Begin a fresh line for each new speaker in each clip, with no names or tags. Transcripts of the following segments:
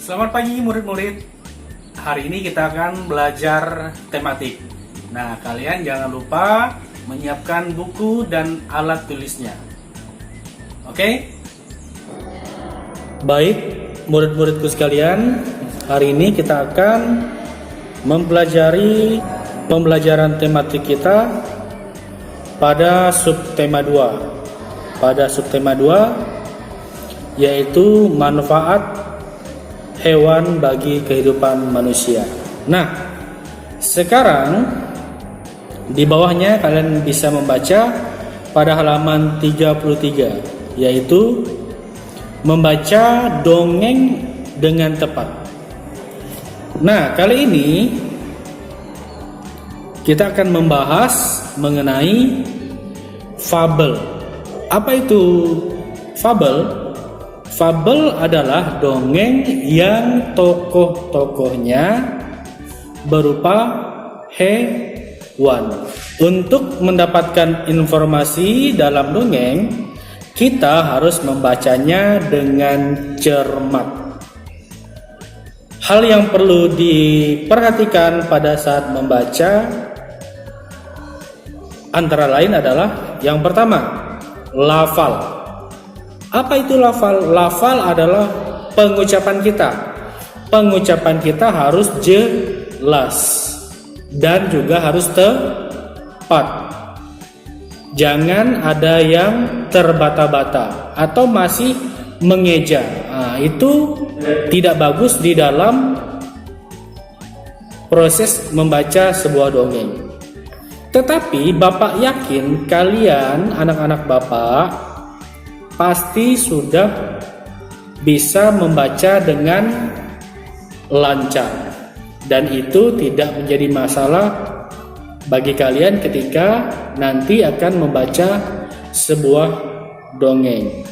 Selamat pagi murid-murid. Hari ini kita akan belajar tematik. Nah, kalian jangan lupa menyiapkan buku dan alat tulisnya. Oke? Baik, murid-muridku sekalian, hari ini kita akan mempelajari pembelajaran tematik kita pada subtema 2. Pada subtema 2 yaitu manfaat hewan bagi kehidupan manusia. Nah, sekarang di bawahnya kalian bisa membaca pada halaman 33, yaitu membaca dongeng dengan tepat. Nah, kali ini kita akan membahas mengenai fabel. Apa itu fabel? Fabel adalah dongeng yang tokoh-tokohnya berupa hewan. Untuk mendapatkan informasi dalam dongeng, kita harus membacanya dengan cermat. Hal yang perlu diperhatikan pada saat membaca antara lain adalah yang pertama, lafal. Apa itu lafal? Lafal adalah pengucapan kita. Pengucapan kita harus jelas dan juga harus tepat. Jangan ada yang terbata-bata atau masih mengeja. Nah, itu tidak bagus di dalam proses membaca sebuah dongeng. Tetapi Bapak yakin kalian, anak-anak Bapak, pasti sudah bisa membaca dengan lancar, dan itu tidak menjadi masalah bagi kalian ketika nanti akan membaca sebuah dongeng.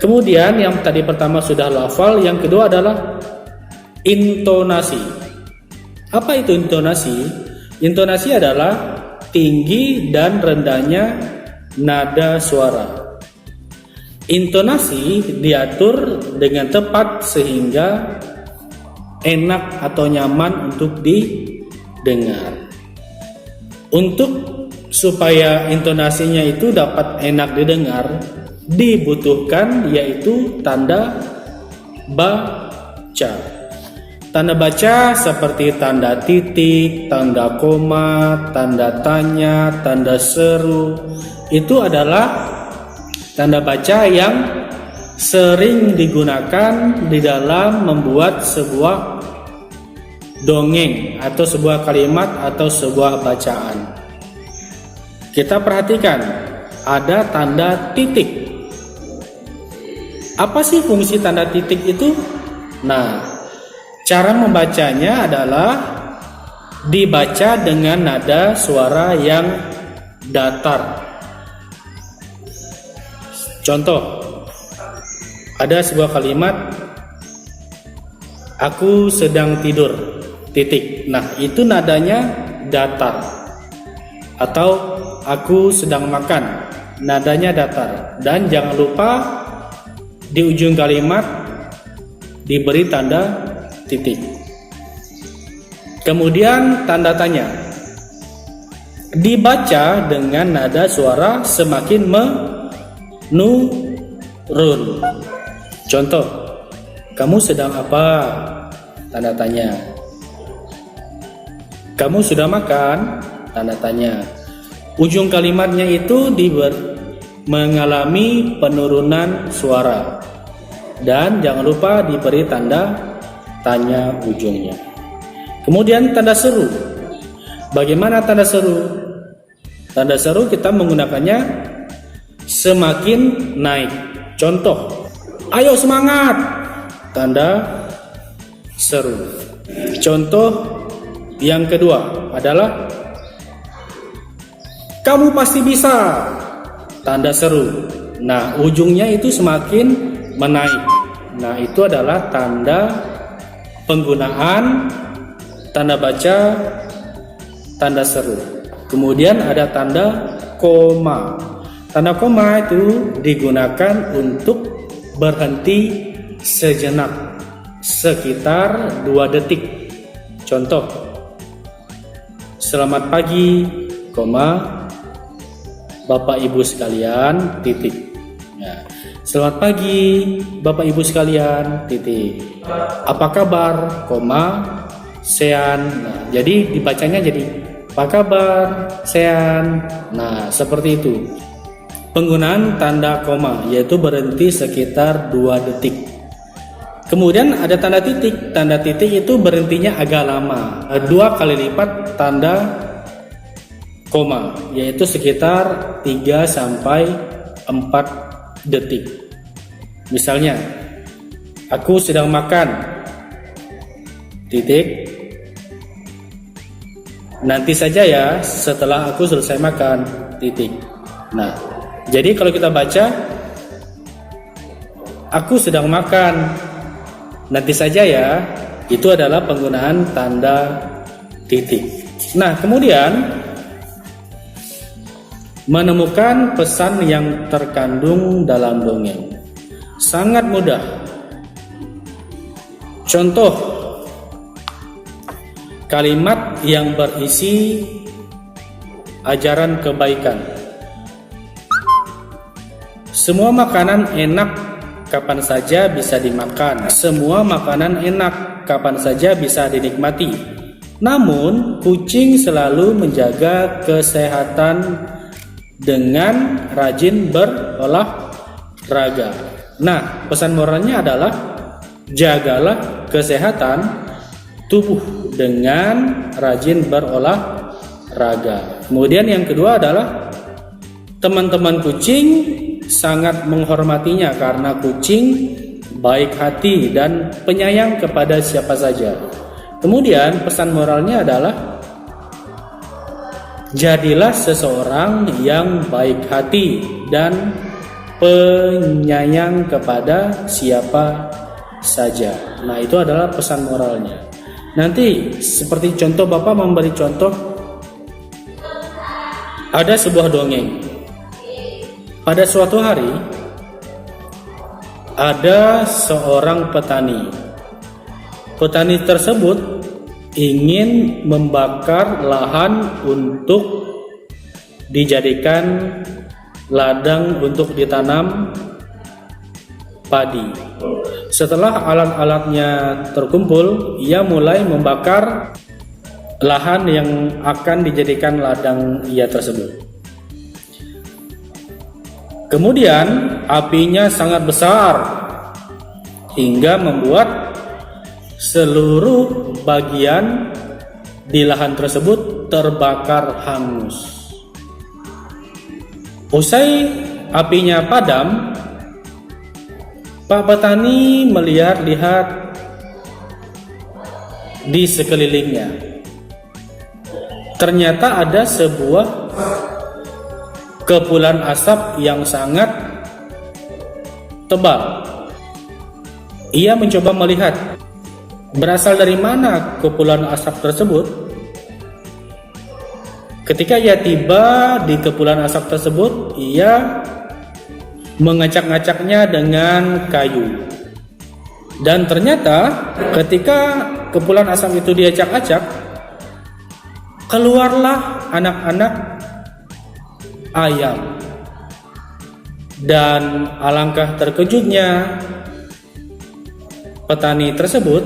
Kemudian yang tadi pertama sudah lafal, yang kedua adalah intonasi. Apa itu intonasi? Intonasi adalah tinggi dan rendahnya nada suara. Intonasi diatur dengan tepat sehingga enak atau nyaman untuk didengar. Untuk supaya intonasinya itu dapat enak didengar, dibutuhkan yaitu tanda baca. Tanda baca seperti tanda titik, tanda koma, tanda tanya, tanda seru, itu adalah tanda baca yang sering digunakan di dalam membuat sebuah dongeng atau sebuah kalimat atau sebuah bacaan. Kita perhatikan, ada tanda titik. Apa sih fungsi tanda titik itu? Nah, cara membacanya adalah dibaca dengan nada suara yang datar. Contoh, ada sebuah kalimat, aku sedang tidur, titik. Nah, itu nadanya datar. Atau aku sedang makan, nadanya datar. Dan jangan lupa di ujung kalimat diberi tanda titik. Kemudian tanda tanya, dibaca dengan nada suara semakin menurun. Contoh, kamu sedang apa? Tanda tanya. Kamu sudah makan? Tanda tanya. Ujung kalimatnya itu mengalami penurunan suara. Dan jangan lupa diberi tanda tanya ujungnya. Kemudian tanda seru. Bagaimana tanda seru? Tanda seru kita menggunakannya semakin naik. Contoh, ayo semangat, tanda seru. Contoh yang kedua adalah kamu pasti bisa, tanda seru. Nah, ujungnya itu semakin menaik. Nah, itu adalah tanda penggunaan tanda baca tanda seru. Kemudian ada tanda koma. Tanda koma itu digunakan untuk berhenti sejenak sekitar 2 detik. Contoh, selamat pagi, Bapak Ibu sekalian, titik. Nah, selamat pagi, Bapak Ibu sekalian, titik. Apa kabar, sean. Nah, jadi dibacanya jadi apa kabar, sean. Nah, seperti itu. Penggunaan tanda koma, yaitu berhenti sekitar 2 detik. Kemudian ada tanda titik. Tanda titik itu berhentinya agak lama, 2 kali lipat tanda koma, yaitu sekitar 3 sampai 4 detik. Misalnya, aku sedang makan, titik. Nanti saja ya setelah aku selesai makan, titik. Nah, jadi kalau kita baca, aku sedang makan, nanti saja ya, itu adalah penggunaan tanda titik. Nah, kemudian menemukan pesan yang terkandung dalam dongeng sangat mudah. Contoh kalimat yang berisi ajaran kebaikan. Semua makanan enak kapan saja bisa dimakan. Semua makanan enak kapan saja bisa dinikmati. Namun, kucing selalu menjaga kesehatan dengan rajin berolahraga. Nah, pesan moralnya adalah jagalah kesehatan tubuh dengan rajin berolahraga. Kemudian yang kedua adalah teman-teman kucing sangat menghormatinya karena kucing baik hati dan penyayang kepada siapa saja. Kemudian pesan moralnya adalah jadilah seseorang yang baik hati dan penyayang kepada siapa saja. Nah, itu adalah pesan moralnya. Nanti seperti contoh, Bapak memberi contoh, ada sebuah dongeng. Pada suatu hari ada seorang petani. Petani tersebut ingin membakar lahan untuk dijadikan ladang untuk ditanam padi. Setelah alat-alatnya terkumpul, ia mulai membakar lahan yang akan dijadikan ladang ia tersebut. Kemudian apinya sangat besar hingga membuat seluruh bagian di lahan tersebut terbakar hangus. Usai apinya padam, Pak petani melihat-lihat di sekelilingnya. Ternyata ada sebuah kepulan asap yang sangat tebal. Ia mencoba melihat berasal dari mana kepulan asap tersebut. Ketika ia tiba di kepulan asap tersebut, ia mengacak-ngacaknya dengan kayu. Dan ternyata ketika kepulan asap itu diacak-acak, keluarlah anak-anak ayam. Dan alangkah terkejutnya petani tersebut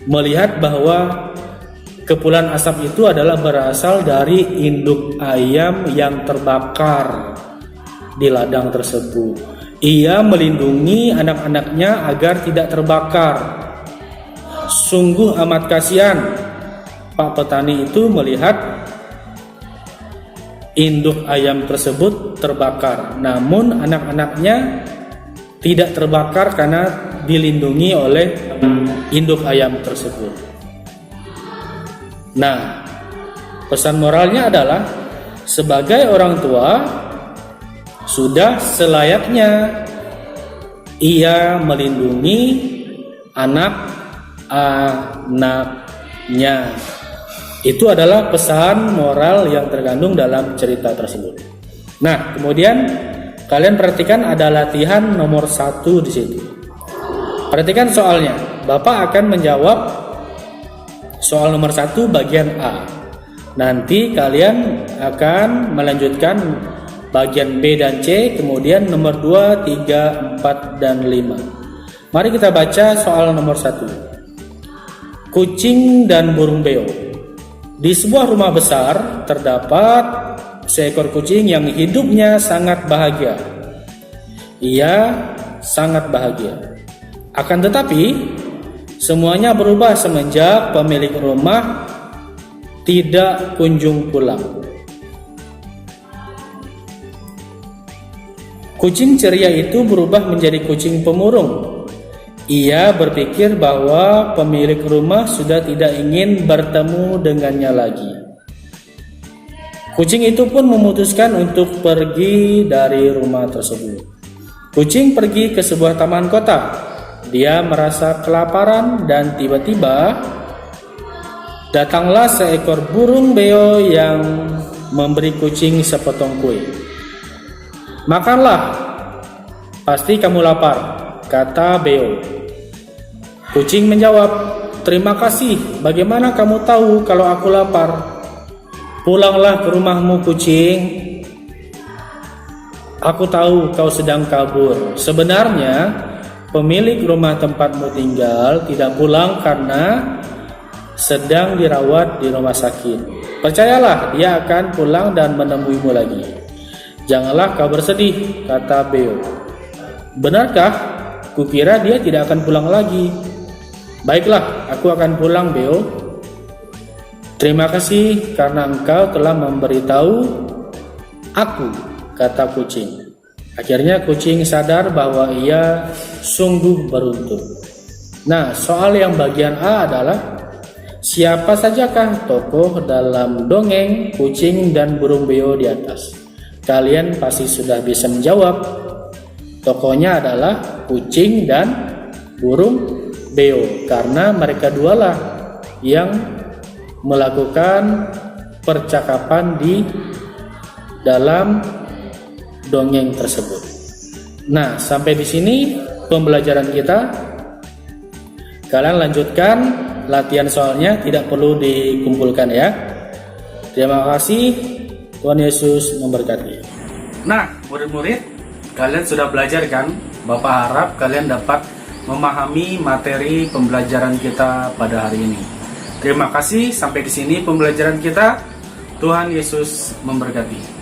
melihat bahwa kepulan asap itu adalah berasal dari induk ayam yang terbakar di ladang tersebut. Ia melindungi anak-anaknya agar tidak terbakar. Sungguh amat kasihan Pak petani itu melihat induk ayam tersebut terbakar, namun anak-anaknya tidak terbakar karena dilindungi oleh induk ayam tersebut. Nah, pesan moralnya adalah sebagai orang tua sudah selayaknya ia melindungi anak-anaknya. Itu adalah pesan moral yang terkandung dalam cerita tersebut. Nah, kemudian kalian perhatikan ada latihan nomor 1 di situ. Perhatikan soalnya. Bapak akan menjawab soal nomor 1 bagian A. Nanti kalian akan melanjutkan bagian B dan C, kemudian nomor 2, 3, 4, dan 5. Mari kita baca soal nomor 1. Kucing dan burung beo. Di sebuah rumah besar terdapat seekor kucing yang hidupnya sangat bahagia. Ia sangat bahagia. Akan tetapi, semuanya berubah semenjak pemilik rumah tidak kunjung pulang. Kucing ceria itu berubah menjadi kucing pemurung. Ia berpikir bahwa pemilik rumah sudah tidak ingin bertemu dengannya lagi. Kucing itu pun memutuskan untuk pergi dari rumah tersebut. Kucing pergi ke sebuah taman kota. Dia merasa kelaparan dan tiba-tiba datanglah seekor burung beo yang memberi kucing sepotong kue. "Makanlah, pasti kamu lapar," kata beo. Kucing menjawab, "Terima kasih, bagaimana kamu tahu kalau aku lapar?" "Pulanglah ke rumahmu, kucing. Aku tahu kau sedang kabur. Sebenarnya, pemilik rumah tempatmu tinggal tidak pulang karena sedang dirawat di rumah sakit. Percayalah, dia akan pulang dan menemuimu lagi. Janganlah kau bersedih," kata beo. "Benarkah? Kukira dia tidak akan pulang lagi." "Baiklah, aku akan pulang, beo. Terima kasih karena engkau telah memberitahu aku," kata kucing. Akhirnya kucing sadar bahwa ia sungguh beruntung. Nah, soal yang bagian A adalah, siapa sajakah tokoh dalam dongeng kucing dan burung beo di atas? Kalian pasti sudah bisa menjawab. Tokohnya adalah kucing dan burung beo, karena mereka dualah yang melakukan percakapan di dalam dongeng tersebut. Nah, sampai di sini pembelajaran kita. Kalian lanjutkan latihan soalnya, tidak perlu dikumpulkan ya. Terima kasih, Tuhan Yesus memberkati. Nah, murid-murid, kalian sudah belajar kan? Bapak harap kalian dapat memahami materi pembelajaran kita pada hari ini. Terima kasih, sampai di sini pembelajaran kita. Tuhan Yesus memberkati.